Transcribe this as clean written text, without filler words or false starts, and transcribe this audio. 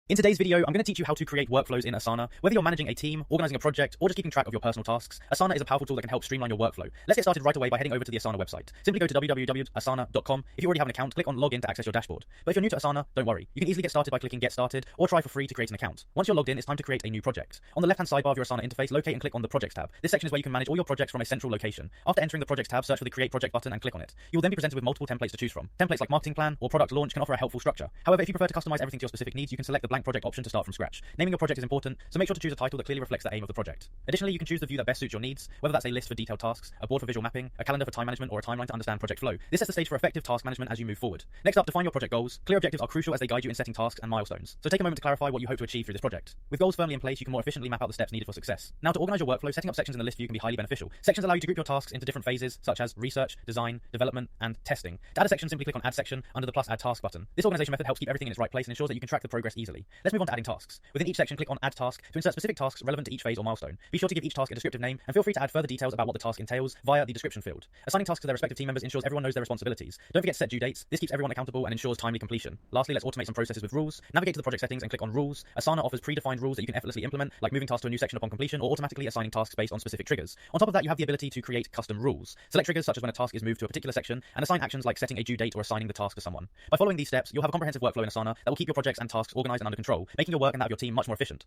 In today's video, I'm going to teach you how to create workflows in Asana. Whether you're managing a team, organizing a project, or just keeping track of your personal tasks, Asana is a powerful tool that can help streamline your workflow. Let's get started right away by heading over to the Asana website. Simply go to www.asana.com. If you already have an account, click on Login to access your dashboard. But if you're new to Asana, don't worry. You can easily get started by clicking Get Started, or try for free to create an account. Once you're logged in, it's time to create a new project. On the left-hand sidebar of your Asana interface, locate and click on the Projects tab. This section is where you can manage all your projects from a central location. After entering the Projects tab, search for the Create Project button and click on it. You will then be presented with multiple templates to choose from. Templates like Marketing Plan or Product Launch can offer a helpful structure. However, if you prefer to customize everything to your specific needs, you can select the Blank Project option to start from scratch. Naming your project is important, so make sure to choose a title that clearly reflects the aim of the project. Additionally, you can choose the view that best suits your needs, whether that's a list for detailed tasks, a board for visual mapping, a calendar for time management, or a timeline to understand project flow. This sets the stage for effective task management as you move forward. Next up, define your project goals. Clear objectives are crucial as they guide you in setting tasks and milestones. So take a moment to clarify what you hope to achieve through this project. With goals firmly in place, you can more efficiently map out the steps needed for success. Now, to organize your workflow, setting up sections in the list view can be highly beneficial. Sections allow you to group your tasks into different phases, such as research, design, development, and testing. To add a section, simply click on Add Section under the plus Add Task button. This organization method helps keep everything in its right place and ensures that you can track the progress easily. Let's move on to adding tasks. Within each section, click on Add Task to insert specific tasks relevant to each phase or milestone. Be sure to give each task a descriptive name, and feel free to add further details about what the task entails via the description field. Assigning tasks to their respective team members ensures everyone knows their responsibilities. Don't forget to set due dates. This keeps everyone accountable and ensures timely completion. Lastly, let's automate some processes with rules. Navigate to the project settings and click on Rules. Asana offers predefined rules that you can effortlessly implement, like moving tasks to a new section upon completion or automatically assigning tasks based on specific triggers. On top of that, you have the ability to create custom rules. Select triggers such as when a task is moved to a particular section, and assign actions like setting a due date or assigning the task to someone. By following these steps, you'll have a comprehensive workflow in Asana that will keep your projects and tasks organized and under control, making your work and that of your team much more efficient.